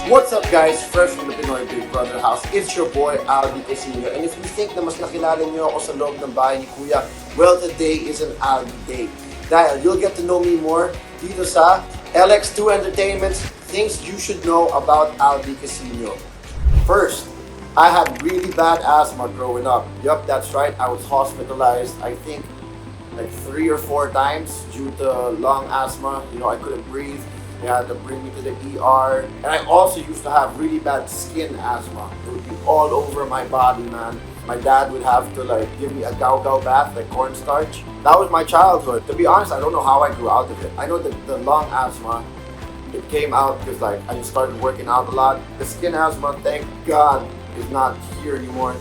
What's up guys? Fresh from the Pinoy Big Brother house. It's your boy Albie Casiño. And if you think na mas nakilala niyo ako sa loob ng bahay ni Kuya, well, today is an Albie day. Dahil you'll get to know me more dito sa Lx2 Entertainment's Things You Should Know About Albie Casiño. First, I had really bad asthma growing up. Yup, that's right. I was hospitalized, I think, like 3 or 4 times due to lung asthma. You know, I couldn't breathe. They had to bring me to the ER. And I also used to have really bad skin asthma. It would be all over my body, man. My dad would have to like give me a gao-gao bath, like cornstarch. That was my childhood. To be honest, I don't know how I grew out of it. I know that the lung asthma, it came out because like I just started working out a lot. The skin asthma, thank God, is not here anymore.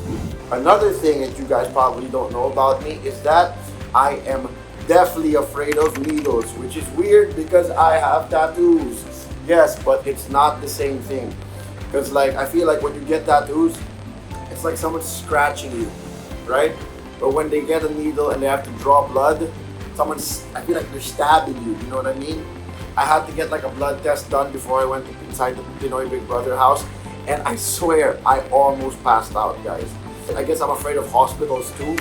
Another thing that you guys probably don't know about me is that I am definitely afraid of needles, which is weird because I have tattoos. Yes, but it's not the same thing. Because like I feel like when you get tattoos, it's like someone's scratching you, right? But when they get a needle and they have to draw blood, I feel like they're stabbing you, you know what I mean? I had to get like a blood test done before I went inside the Pinoy Big Brother house, and I swear I almost passed out, guys. I guess I'm afraid of hospitals too,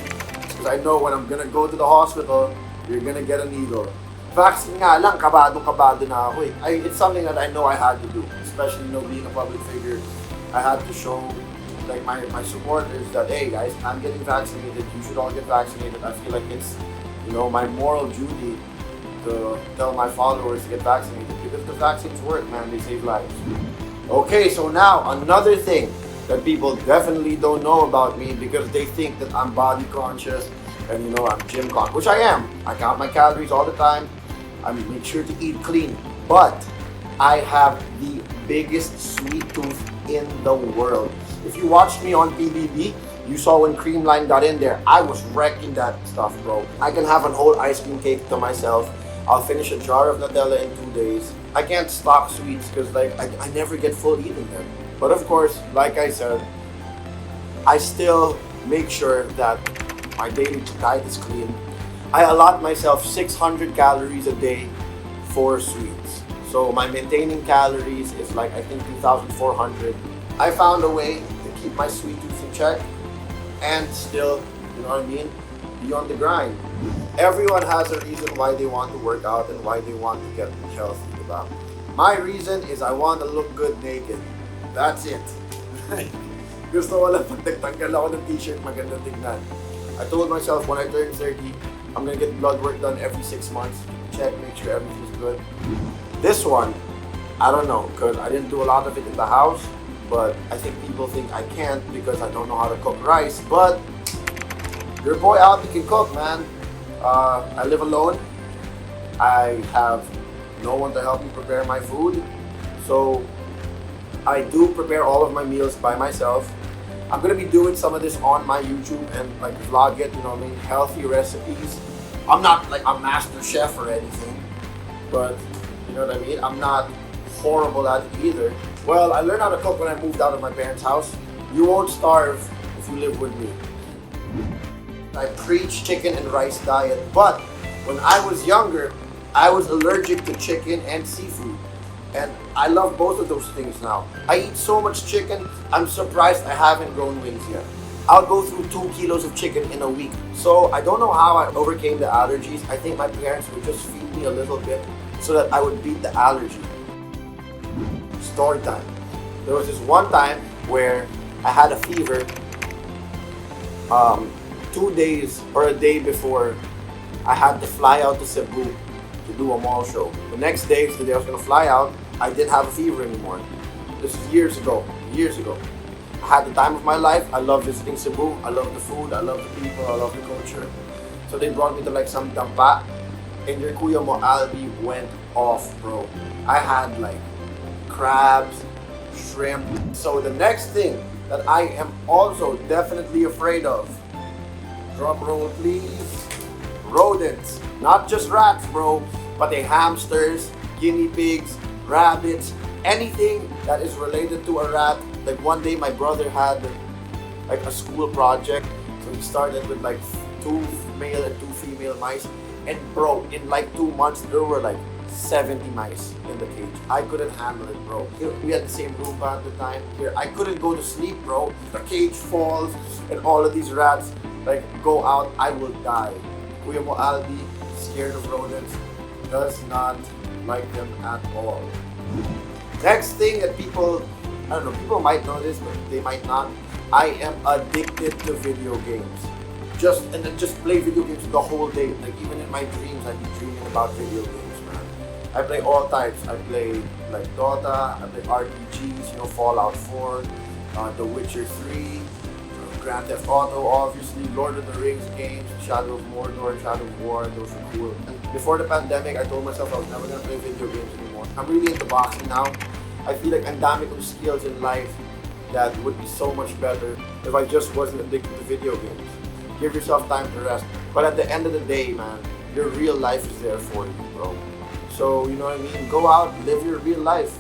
because I know when I'm gonna go to the hospital, you're gonna get a needle. Vaccine nga lang, kabado na ako eh. It's something that I know I had to do, especially, you know, being a public figure. I had to show like my supporters that, hey guys, I'm getting vaccinated, you should all get vaccinated. I feel like it's, you know, my moral duty to tell my followers to get vaccinated because the vaccines work, man, they save lives. Okay, so now another thing that people definitely don't know about me because they think that I'm body conscious and you know I'm gym conscious, which I am. I count my calories all the time. I make sure to eat clean, but I have the biggest sweet tooth in the world. If you watched me on PBB, you saw when Creamline got in there, I was wrecking that stuff, bro. I can have a whole ice cream cake to myself. I'll finish a jar of Nutella in 2 days. I can't stock sweets because like I never get full eating them. But of course, like I said, I still make sure that my daily diet is clean. I allot myself 600 calories a day for sweets. So my maintaining calories is like I think 2,400. I found a way to keep my sweet tooth in check and still, you know what I mean, be on the grind. Everyone has a reason why they want to work out and why they want to get healthy, diba? My reason is I want to look good naked. That's it. Gusto ko lang pag nagtanggal ako ng t-shirt, maganda tignan. I told myself when I turn 30, I'm gonna get blood work done every 6 months. Check, make sure everything's good. This one, I don't know, because I didn't do a lot of it in the house, but I think people think I can't because I don't know how to cook rice. But your boy Albie can cook, man. I live alone. I have no one to help me prepare my food. So I do prepare all of my meals by myself. I'm gonna be doing some of this on my YouTube and like vlog it, you know what I mean, healthy recipes. I'm not like a master chef or anything, but you know what I mean, I'm not horrible at it either. Well, I learned how to cook when I moved out of my parents' house. You won't starve if you live with me. I preach chicken and rice diet, but when I was younger, I was allergic to chicken and seafood. And I love both of those things now. I eat so much chicken, I'm surprised I haven't grown wings yet. I'll go through 2 kilos of chicken in a week. So I don't know how I overcame the allergies. I think my parents would just feed me a little bit so that I would beat the allergy. Story time. There was this one time where I had a fever 2 days or a day before I had to fly out to Cebu to do a mall show. The next day, the day I was gonna fly out, I didn't have a fever anymore. This is years ago. I had the time of my life. I love visiting Cebu. I love the food. I love the people. I love the culture. So they brought me to like some dampa, and your kuya mo Albie went off, bro. I had like crabs, shrimp. So the next thing that I am also definitely afraid of, drum roll please, rodents. Not just rats, bro, but the hamsters, guinea pigs, rabbits, anything that is related to a rat. Like one day my brother had like a school project, so he started with like 2 male and 2 female mice, and bro, in like 2 months there were like 70 mice in the cage. I couldn't handle it, bro. We had the same room at the time. Here, I couldn't go to sleep, bro. The cage falls and all of these rats like go out. I will die. Kuya mo Albie, scared of rodents, does not like them at all. Next thing that people, I don't know, people might know this, but they might not. I am addicted to video games. Just play video games the whole day. Like even in my dreams, I'd be dreaming about video games, man. I play all types. I play like Dota, I play RPGs, you know, Fallout 4, The Witcher 3, Grand Theft Auto, obviously, Lord of the Rings games, Shadow of Mordor, Shadow of War, those were cool. And before the pandemic, I told myself I was never gonna play video games anymore. I'm really into boxing now. I feel like ang dami kong skills in life that would be so much better if I just wasn't addicted to video games. Give yourself time to rest. But at the end of the day, man, your real life is there for you, bro. So, you know what I mean? Go out, live your real life.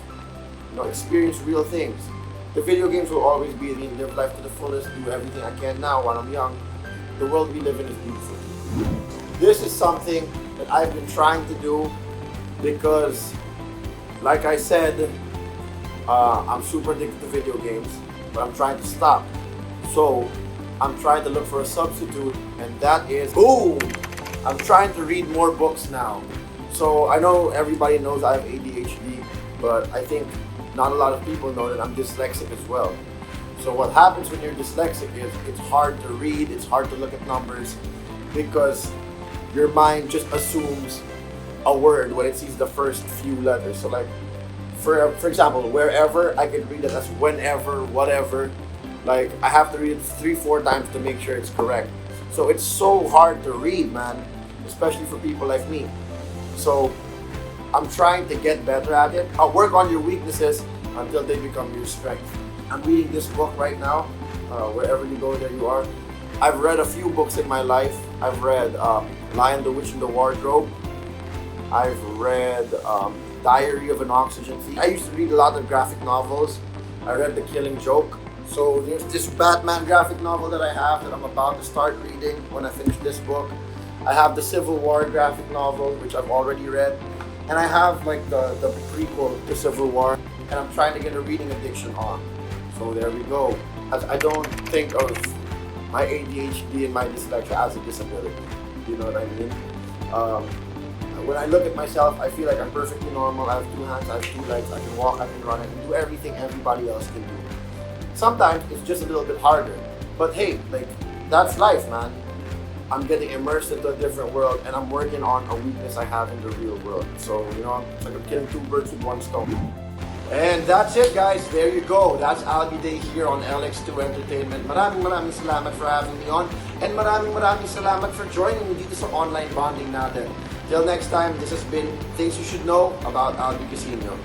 You know, experience real things. The video games will always be the live life to the fullest, do everything I can now while I'm young. The world we live in is beautiful. This is something that I've been trying to do because, like I said, I'm super addicted to video games, but I'm trying to stop. So, I'm trying to look for a substitute, and that is, boom! I'm trying to read more books now. So I know everybody knows I have ADHD, but I think not a lot of people know that I'm dyslexic as well. So what happens when you're dyslexic is it's hard to read, it's hard to look at numbers, because your mind just assumes a word when it sees the first few letters. So like, for example, wherever, I can read it as whenever, whatever. Like, I have to read it 3-4 times to make sure it's correct. So it's so hard to read, man, especially for people like me. So I'm trying to get better at it. I'll work on your weaknesses until they become your strength. I'm reading this book right now. Wherever you go, there you are. I've read a few books in my life. I've read Lion, the Witch, and the Wardrobe. I've read Diary of an Oxygen Thief. I used to read a lot of graphic novels. I read The Killing Joke. So there's this Batman graphic novel that I have that I'm about to start reading when I finish this book. I have the Civil War graphic novel, which I've already read. And I have like the prequel to Civil War, and I'm trying to get a reading addiction on. So there we go. As I don't think of my ADHD and my dyslexia as a disability. You know what I mean? When I look at myself, I feel like I'm perfectly normal. I have 2 hands, I have 2 legs, I can walk, I can run, I can do everything everybody else can do. Sometimes it's just a little bit harder. But hey, like, that's life, man. I'm getting immersed into a different world, and I'm working on a weakness I have in the real world. So, you know, it's like I'm killing 2 birds with 1 stone. And that's it, guys. There you go. That's Albie Day here on Lx2 Entertainment. Maraming salamat for having me on. And maraming salamat for joining me dito sa online bonding natin. Till next time, this has been Things You Should Know about Albie Casiño.